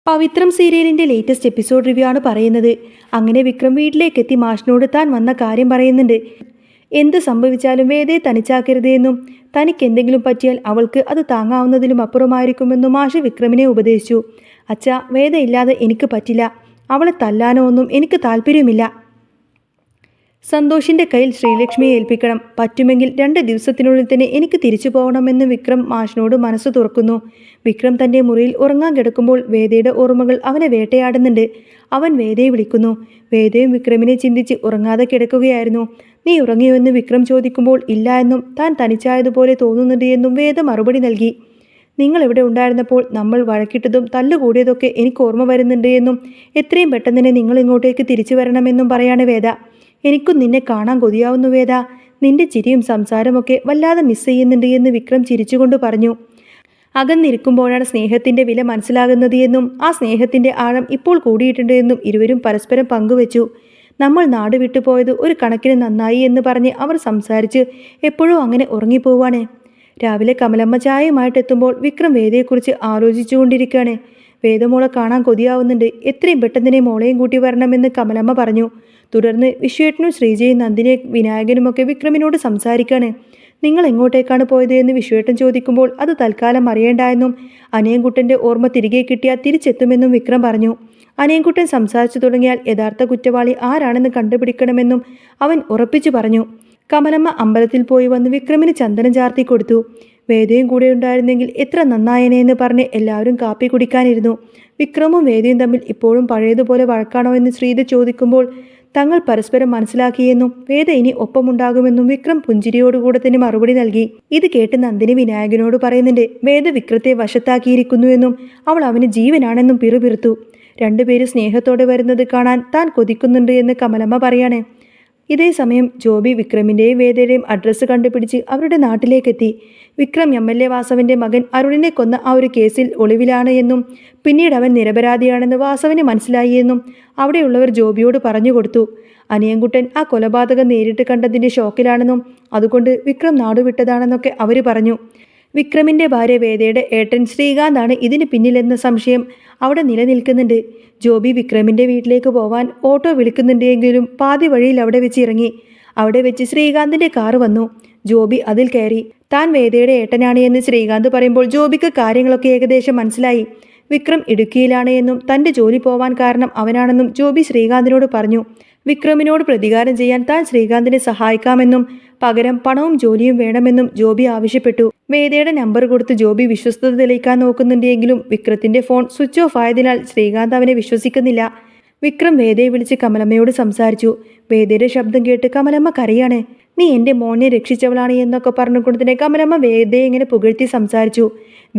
പവിത്രം സീരിയലിന്റെ latest episode review ആണ് പറയുന്നത്. അങ്ങനെ വിക്രം വീട്ടിലേക്ക് എത്തി മാഷിനോട് താൻ വന്ന കാര്യം പറയുന്നുണ്ട്. എന്ത് സംഭവിച്ചാലും വേദയെ തനിച്ചാക്കരുത് എന്നും തനിക്ക് എന്തെങ്കിലും പറ്റിയാൽ അവൾക്ക് അത് താങ്ങാവുന്നതിലും അപ്പുറമായിരിക്കുമെന്നും മാഷ് വിക്രമിനെ ഉപദേശിച്ചു. അച്ഛാ, വേദ ഇല്ലാതെ എനിക്ക് പറ്റില്ല. അവളെ തല്ലാനോ ഒന്നും എനിക്ക് താല്പര്യമില്ല. സന്തോഷിന്റെ കയ്യിൽ ശ്രീലക്ഷ്മിയെ ഏൽപ്പിക്കണം. പറ്റുമെങ്കിൽ 2 ദിവസത്തിനുള്ളിൽ തന്നെ എനിക്ക് തിരിച്ചു പോകണമെന്ന് വിക്രം മാഷിനോട് മനസ്സ് തുറക്കുന്നു. വിക്രം തന്റെ മുറിയിൽ ഉറങ്ങാൻ കിടക്കുമ്പോൾ വേദയുടെ ഓർമ്മകൾ അവനെ വേട്ടയാടുന്നുണ്ട്. അവൻ വേദയെ വിളിക്കുന്നു. വേദയും വിക്രമിനെ ചിന്തിച്ച് ഉറങ്ങാതെ കിടക്കുകയായിരുന്നു. നീ ഉറങ്ങിയോ എന്ന് വിക്രം ചോദിക്കുമ്പോൾ ഇല്ല എന്നും താൻ തനിച്ചായതുപോലെ തോന്നുന്നുണ്ട് എന്നും വേദ മറുപടി നൽകി. നിങ്ങൾ ഇവിടെ ഉണ്ടായിരുന്നപ്പോൾ നമ്മൾ വഴക്കിട്ടതും തല്ലുകൂടിയതൊക്കെ എനിക്ക് ഓർമ്മ വരുന്നുണ്ട് എന്നും എത്രയും പെട്ടെന്ന് തന്നെ നിങ്ങൾ ഇങ്ങോട്ടേക്ക് തിരിച്ചു വരണമെന്നും പറയാണ് വേദ. എനിക്കും നിന്നെ കാണാൻ കൊതിയാവുന്നു വേദ. നിന്റെ ചിരിയും സംസാരമൊക്കെ വല്ലാതെ മിസ് ചെയ്യുന്നുണ്ട് എന്ന് വിക്രം ചിരിച്ചുകൊണ്ട് പറഞ്ഞു. അകന്നിരിക്കുമ്പോഴാണ് സ്നേഹത്തിന്റെ വില മനസ്സിലാകുന്നത് എന്നും ആ സ്നേഹത്തിന്റെ ആഴം ഇപ്പോൾ കൂടിയിട്ടുണ്ട് എന്നും ഇരുവരും പരസ്പരം പങ്കുവച്ചു. നമ്മൾ നാട് വിട്ടുപോയത് ഒരു കണക്കിന് നന്നായി എന്ന് പറഞ്ഞ് അവർ സംസാരിച്ച് എപ്പോഴും അങ്ങനെ ഉറങ്ങിപ്പോവാണ്. രാവിലെ കമലമ്മ ചായയുമായിട്ടെത്തുമ്പോൾ വിക്രം വേദയെക്കുറിച്ച് ആലോചിച്ചുകൊണ്ടിരിക്കുകയാണ്. വേദമോളെ കാണാൻ കൊതിയാവുന്നുണ്ട്. എത്രയും പെട്ടെന്ന് തന്നെ മോളെയും കൂട്ടി വരണമെന്ന് കമലമ്മ പറഞ്ഞു. തുടർന്ന് വിശ്വേട്ടനും ശ്രീജയും നന്ദിനെ വിനായകനുമൊക്കെ വിക്രമിനോട് സംസാരിക്കാണ്. നിങ്ങൾ എങ്ങോട്ടേക്കാണ് പോയത് എന്ന് വിശ്വേട്ടൻ ചോദിക്കുമ്പോൾ അത് തൽക്കാലം അറിയേണ്ടായെന്നും അനിയൻകുട്ടൻ്റെ ഓർമ്മ തിരികെ കിട്ടിയാൽ തിരിച്ചെത്തുമെന്നും വിക്രം പറഞ്ഞു. അനിയൻകുട്ടൻ സംസാരിച്ചു തുടങ്ങിയാൽ യഥാർത്ഥ കുറ്റവാളി ആരാണെന്ന് കണ്ടുപിടിക്കണമെന്നും അവൻ ഉറപ്പിച്ചു പറഞ്ഞു. കമലമ്മ അമ്പലത്തിൽ പോയി വന്ന് വിക്രമിന് ചന്ദനം ചാർത്തി കൊടുത്തു. വേദയും കൂടെ ഉണ്ടായിരുന്നെങ്കിൽ എത്ര നന്നായനെ എന്ന് പറഞ്ഞ് എല്ലാവരും കാപ്പി കുടിക്കാനിരുന്നു. വിക്രമും വേദയും തമ്മിൽ ഇപ്പോഴും പഴയതുപോലെ വഴക്കാണോ എന്ന് ശ്രീധ ചോദിക്കുമ്പോൾ തങ്ങൾ പരസ്പരം മനസ്സിലാക്കിയെന്നും വേദ ഇനി ഒപ്പമുണ്ടാകുമെന്നും വിക്രം പുഞ്ചിരിയോടുകൂടെ തന്നെ മറുപടി നൽകി. ഇത് കേട്ട് നന്ദിനി വിനായകനോട് പറയുന്നുണ്ട്. വേദ വിക്രത്തെ വശത്താക്കിയിരിക്കുന്നുവെന്നും അവൾ അവന് ജീവനാണെന്നും പിറുപിറുത്തു. രണ്ടുപേരും സ്നേഹത്തോടെ വരുന്നത് കാണാൻ താൻ കൊതിക്കുന്നുണ്ട് എന്ന് കമലമ്മ പറയാണ്. ഇതേ സമയം ജോബി വിക്രമിൻ്റെയും വേദയുടെയും അഡ്രസ്സ് കണ്ടുപിടിച്ച് അവരുടെ നാട്ടിലേക്കെത്തി. വിക്രം MLA വാസവന്റെ മകൻ അരുണിനെ കൊന്ന ആ ഒരു കേസിൽ ഒളിവിലാണ് എന്നും പിന്നീട് അവൻ നിരപരാധിയാണെന്ന് വാസവന് മനസ്സിലായി എന്നും അവിടെയുള്ളവർ ജോബിയോട് പറഞ്ഞു കൊടുത്തു. അനിയൻകുട്ടൻ ആ കൊലപാതകം നേരിട്ട് കണ്ടതിൻ്റെ ഷോക്കിലാണെന്നും അതുകൊണ്ട് വിക്രം നാടുവിട്ടതാണെന്നൊക്കെ അവർ പറഞ്ഞു. വിക്രമിൻ്റെ ഭാര്യ വേദയുടെ ഏട്ടൻ ശ്രീകാന്താണ് ഇതിന് പിന്നിലെന്ന സംശയം അവിടെ നിലനിൽക്കുന്നുണ്ട്. ജോബി വിക്രമിൻ്റെ വീട്ടിലേക്ക് പോവാൻ ഓട്ടോ വിളിക്കുന്നുണ്ടെങ്കിലും പാതി വഴിയിൽ അവിടെ വെച്ച് ഇറങ്ങി. അവിടെ വെച്ച് ശ്രീകാന്തിൻ്റെ കാറ് വന്നു. ജോബി അതിൽ കയറി. താൻ വേദയുടെ ഏട്ടനാണ് എന്ന് ശ്രീകാന്ത് പറയുമ്പോൾ ജോബിക്ക് കാര്യങ്ങളൊക്കെ ഏകദേശം മനസ്സിലായി. വിക്രം ഇടുക്കിയിലാണ് എന്നും തൻ്റെ ജോലി പോവാൻ കാരണം അവനാണെന്നും ജോബി ശ്രീകാന്തിനോട് പറഞ്ഞു. വിക്രമിനോട് പ്രതികാരം ചെയ്യാൻ താൻ ശ്രീകാന്തിനെ സഹായിക്കാമെന്നും പകരം പണവും ജോലിയും വേണമെന്നും ജോബി ആവശ്യപ്പെട്ടു. വേദയുടെ നമ്പർ കൊടുത്ത് ജോബി വിശ്വസ്തത തെളിയിക്കാൻ നോക്കുന്നുണ്ടെങ്കിലും വിക്രത്തിന്റെ ഫോൺ സ്വിച്ച് ഓഫ് ആയതിനാൽ ശ്രീകാന്ത് അവനെ വിശ്വസിക്കുന്നില്ല. വിക്രം വേദയെ വിളിച്ച് കമലമ്മയോട് സംസാരിച്ചു. വേദയുടെ ശബ്ദം കേട്ട് കമലമ്മ കരയാണ്. നീ എൻ്റെ മോനെ രക്ഷിച്ചവളാണ് എന്നൊക്കെ പറഞ്ഞുകൊണ്ട് തന്നെ കമലമ്മ വേദയെ ഇങ്ങനെ പുകഴ്ത്തി സംസാരിച്ചു.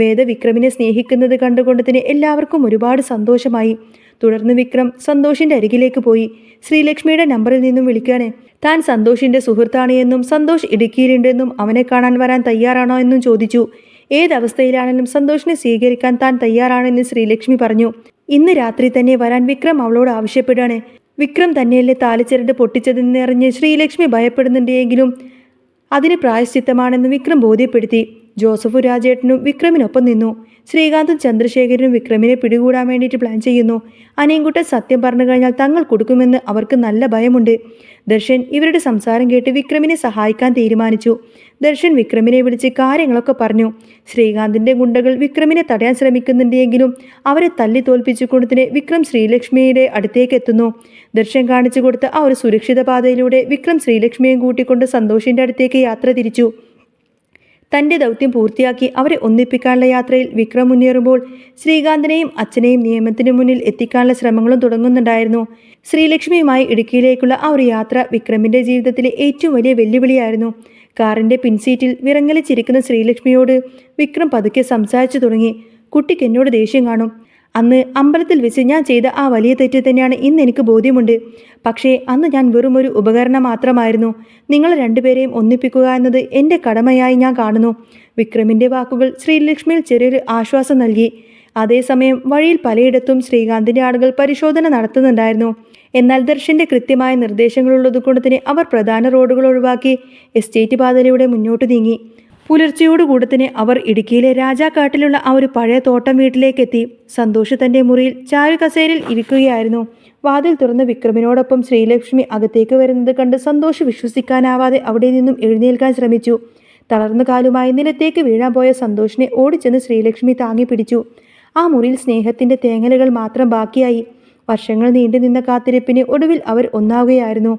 വേദ വിക്രമിനെ സ്നേഹിക്കുന്നത് കണ്ടുകൊണ്ട് തന്നെ എല്ലാവർക്കും ഒരുപാട് സന്തോഷമായി. തുടർന്ന് വിക്രം സന്തോഷിന്റെ അരികിലേക്ക് പോയി. ശ്രീലക്ഷ്മിയുടെ നമ്പറിൽ നിന്നും വിളിക്കാണ്. താൻ സന്തോഷിന്റെ സുഹൃത്താണ് എന്നും സന്തോഷ് ഇടുക്കിയിലുണ്ടെന്നും അവനെ കാണാൻ വരാൻ തയ്യാറാണോ എന്നും ചോദിച്ചു. ഏതവസ്ഥയിലാണെങ്കിലും സന്തോഷിനെ സ്വീകരിക്കാൻ താൻ തയ്യാറാണെന്ന് ശ്രീലക്ഷ്മി പറഞ്ഞു. ഇന്ന് രാത്രി തന്നെ വരാൻ വിക്രം അവളോട് ആവശ്യപ്പെടുകയാണ്. വിക്രം തന്നെയല്ലേ താലിച്ചരട് പൊട്ടിച്ചതെന്നറിഞ്ഞ് ശ്രീലക്ഷ്മി ഭയപ്പെടുന്നുണ്ടെങ്കിലും അതിന് പ്രായശ്ചിത്തമാണെന്ന് വിക്രം ബോധ്യപ്പെടുത്തി. ജോസഫും രാജേട്ടനും വിക്രമിനൊപ്പം നിന്നു. ശ്രീകാന്തും ചന്ദ്രശേഖരനും വിക്രമിനെ പിടികൂടാൻ വേണ്ടിയിട്ട് പ്ലാൻ ചെയ്യുന്നു. അനിയൻകുട്ടൻ സത്യം പറഞ്ഞു കഴിഞ്ഞാൽ തങ്ങൾ കൊടുക്കുമെന്ന് അവർക്ക് നല്ല ഭയമുണ്ട്. ദർശൻ ഇവരുടെ സംസാരം കേട്ട് വിക്രമിനെ സഹായിക്കാൻ തീരുമാനിച്ചു. ദർശൻ വിക്രമിനെ വിളിച്ച് കാര്യങ്ങളൊക്കെ പറഞ്ഞു. ശ്രീകാന്തിന്റെ ഗുണ്ടകൾ വിക്രമിനെ തടയാൻ ശ്രമിക്കുന്നുണ്ടെങ്കിലും അവരെ തല്ലി തോൽപ്പിച്ചുകൊണ്ട് തന്നെ വിക്രം ശ്രീലക്ഷ്മിയുടെ അടുത്തേക്ക് എത്തുന്നു. ദർശൻ കാണിച്ചു കൊടുത്ത ആ ഒരു സുരക്ഷിത പാതയിലൂടെ വിക്രം ശ്രീലക്ഷ്മിയെയും കൂട്ടിക്കൊണ്ട് സന്തോഷിന്റെ അടുത്തേക്ക് യാത്ര തിരിച്ചു. തൻ്റെ ദൗത്യം പൂർത്തിയാക്കി അവരെ ഒന്നിപ്പിക്കാനുള്ള യാത്രയിൽ വിക്രം മുന്നേറുമ്പോൾ ശ്രീകാന്തിനെയും അച്ഛനെയും നിയമത്തിന് മുന്നിൽ എത്തിക്കാനുള്ള ശ്രമങ്ങളും തുടങ്ങുന്നുണ്ടായിരുന്നു. ശ്രീലക്ഷ്മിയുമായി ഇടുക്കിയിലേക്കുള്ള ആ ഒരു യാത്ര വിക്രമിൻ്റെ ജീവിതത്തിലെ ഏറ്റവും വലിയ വെല്ലുവിളിയായിരുന്നു. കാറിൻ്റെ പിൻസീറ്റിൽ വിറങ്ങലിച്ചിരിക്കുന്ന ശ്രീലക്ഷ്മിയോട് വിക്രം പതുക്കെ സംസാരിച്ചു തുടങ്ങി. കുട്ടിക്ക് എന്നോട് ദേഷ്യം കാണും. അന്ന് അമ്പലത്തിൽ വെച്ച് ഞാൻ ചെയ്ത ആ വലിയ തെറ്റ് തന്നെയാണ് ഇന്ന് എനിക്ക് ബോധ്യമുണ്ട്. പക്ഷേ അന്ന് ഞാൻ വെറും ഒരു ഉപകരണം മാത്രമായിരുന്നു. നിങ്ങൾ രണ്ടുപേരെയും ഒന്നിപ്പിക്കുക എന്നത് എൻ്റെ കടമയായി ഞാൻ കാണുന്നു. വിക്രമിൻ്റെ വാക്കുകൾ ശ്രീലക്ഷ്മിയിൽ ചെറിയൊരു ആശ്വാസം നൽകി. അതേസമയം വഴിയിൽ പലയിടത്തും ശ്രീകാന്തിൻ്റെ ആളുകൾ പരിശോധന നടത്തുന്നുണ്ടായിരുന്നു. എന്നാൽ ദർശൻ്റെ കൃത്യമായ നിർദ്ദേശങ്ങളുള്ളതുകൊണ്ട് തന്നെ അവർ പ്രധാന റോഡുകൾ ഒഴിവാക്കി എസ്റ്റേറ്റ് പാതയിലൂടെ മുന്നോട്ട് നീങ്ങി. പുലർച്ചയോടുകൂടെ തന്നെ അവർ ഇടുക്കിയിലെ രാജാക്കാട്ടിലുള്ള ആ ഒരു പഴയ തോട്ടം വീട്ടിലേക്കെത്തി. സന്തോഷ് തൻ്റെ മുറിയിൽ ചാരുകസേരയിൽ ഇരിക്കുകയായിരുന്നു. വാതിൽ തുറന്ന് വിക്രമിനോടൊപ്പം ശ്രീലക്ഷ്മി അകത്തേക്ക് വരുന്നത് കണ്ട് സന്തോഷ് വിശ്വസിക്കാനാവാതെ അവിടെ നിന്നും എഴുന്നേൽക്കാൻ ശ്രമിച്ചു. തളർന്ന കാലുമായി നിലത്തേക്ക് വീഴാൻ പോയ സന്തോഷിനെ ഓടിച്ചെന്ന് ശ്രീലക്ഷ്മി താങ്ങി പിടിച്ചു. ആ മുറിയിൽ സ്നേഹത്തിൻ്റെ തേങ്ങലുകൾ മാത്രം ബാക്കിയായി. വർഷങ്ങൾ നീണ്ടു നിന്ന കാത്തിരിപ്പിന് ഒടുവിൽ അവർ ഒന്നാവുകയായിരുന്നു.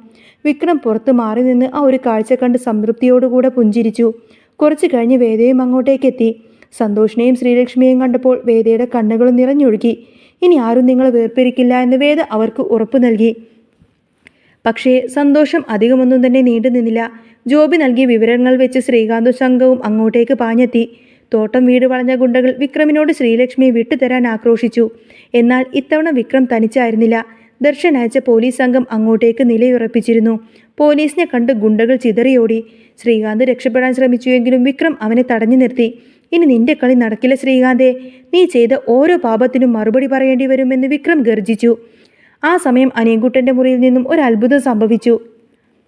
വിക്രം പുറത്ത് മാറി നിന്ന് ആ ഒരു കാഴ്ച കണ്ട് സംതൃപ്തിയോടുകൂടെ പുഞ്ചിരിച്ചു. കുറച്ചു കഴിഞ്ഞ് വേദയും അങ്ങോട്ടേക്കെത്തി. സന്തോഷിനെയും ശ്രീലക്ഷ്മിയെയും കണ്ടപ്പോൾ വേദയുടെ കണ്ണുകൾ നിറഞ്ഞൊഴുകി. ഇനി ആരും നിങ്ങളെ വേർപിരിക്കില്ല എന്ന് വേദ അവർക്ക് ഉറപ്പു നൽകി. പക്ഷേ സന്തോഷം അധികമൊന്നും തന്നെ നീണ്ടു നിന്നില്ല. ജോബി നൽകിയ വിവരങ്ങൾ വെച്ച് ശ്രീകാന്തും സംഘവും അങ്ങോട്ടേക്ക് പാഞ്ഞെത്തി. തോട്ടം വീട് വളഞ്ഞ ഗുണ്ടകൾ വിക്രമിനോട് ശ്രീലക്ഷ്മിയെ വിട്ടുതരാൻ ആക്രോശിച്ചു. എന്നാൽ ഇത്തവണ വിക്രം തനിച്ചായിരുന്നില്ല. ദർശൻ അയച്ച പോലീസ് സംഘം അങ്ങോട്ടേക്ക് നിലയുറപ്പിച്ചിരുന്നു. പോലീസിനെ കണ്ട് ഗുണ്ടകൾ ചിതറിയോടി. ശ്രീകാന്ത് രക്ഷപ്പെടാൻ ശ്രമിച്ചുവെങ്കിലും വിക്രം അവനെ തടഞ്ഞു നിർത്തി. ഇനി നിന്റെ കളി നടക്കില്ല ശ്രീകാന്തേ, നീ ചെയ്ത ഓരോ പാപത്തിനും മറുപടി പറയേണ്ടി വരുമെന്ന് വിക്രം ഗർജിച്ചു. ആ സമയം അനിയൻകുട്ടൻ്റെ മുറിയിൽ നിന്നും ഒരു അത്ഭുതം സംഭവിച്ചു.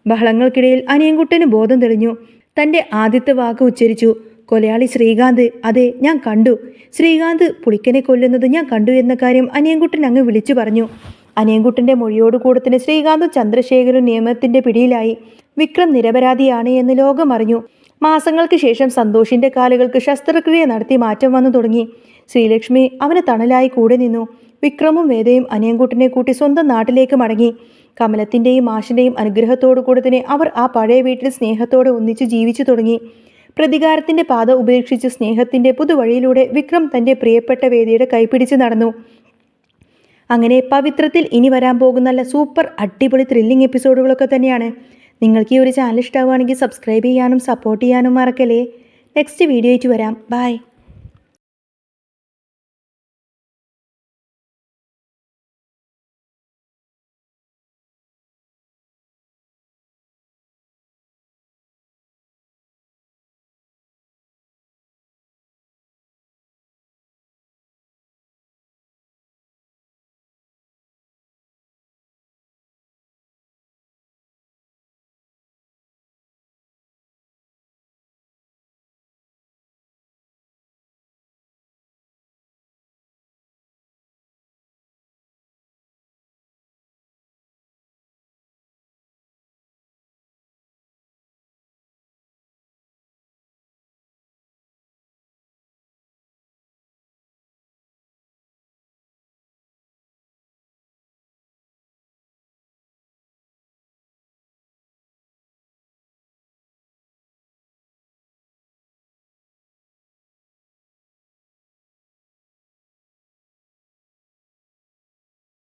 ബഹളങ്ങൾക്കിടയിൽ അനിയൻകുട്ടന് ബോധം തെളിഞ്ഞു. തൻ്റെ ആദ്യത്തെ വാക്ക് ഉച്ചരിച്ചു. കൊലയാളി ശ്രീകാന്ത്, അതെ ഞാൻ കണ്ടു. ശ്രീകാന്ത് പുളിക്കനെ കൊല്ലുന്നത് ഞാൻ കണ്ടു എന്ന കാര്യം അനിയൻകുട്ടൻ അങ്ങ് വിളിച്ചു പറഞ്ഞു. അനിയൻകുട്ടൻ്റെ മൊഴിയോടുകൂടെ തന്നെ ശ്രീകാന്തും ചന്ദ്രശേഖരും നിയമത്തിൻ്റെ പിടിയിലായി. വിക്രം നിരപരാധിയാണ് എന്ന് ലോകം അറിഞ്ഞു. മാസങ്ങൾക്ക് ശേഷം സന്തോഷിൻ്റെ കാലുകൾക്ക് ശസ്ത്രക്രിയ നടത്തി മാറ്റം വന്നു തുടങ്ങി. ശ്രീലക്ഷ്മി അവന് തണലായി കൂടെ നിന്നു. വിക്രമും വേദയും അനിയൻകുട്ടനെ കൂട്ടി സ്വന്തം നാട്ടിലേക്ക് മടങ്ങി. കമലത്തിൻ്റെയും മാഷിൻ്റെയും അനുഗ്രഹത്തോടു കൂടെ തന്നെ അവർ ആ പഴയ വീട്ടിൽ സ്നേഹത്തോടെ ഒന്നിച്ച് ജീവിച്ചു തുടങ്ങി. പ്രതികാരത്തിൻ്റെ പാത ഉപേക്ഷിച്ച് സ്നേഹത്തിൻ്റെ പുതുവഴിയിലൂടെ വിക്രം തൻ്റെ പ്രിയപ്പെട്ട വേദിയുടെ കൈപിടിച്ച് നടന്നു. അങ്ങനെ പവിത്രത്തിൽ ഇനി വരാൻ പോകുന്ന നല്ല സൂപ്പർ അടിപൊളി ത്രില്ലിംഗ് എപ്പിസോഡുകളൊക്കെ തന്നെയാണ്. നിങ്ങൾക്ക് ഈ ഒരു ചാനൽ ഇഷ്ടമാവുകയാണെങ്കിൽ സബ്സ്ക്രൈബ് ചെയ്യാനും സപ്പോർട്ട് ചെയ്യാനും മറക്കല്ലേ. നെക്സ്റ്റ് വീഡിയോ ആയിട്ട് വരാം. ബൈ.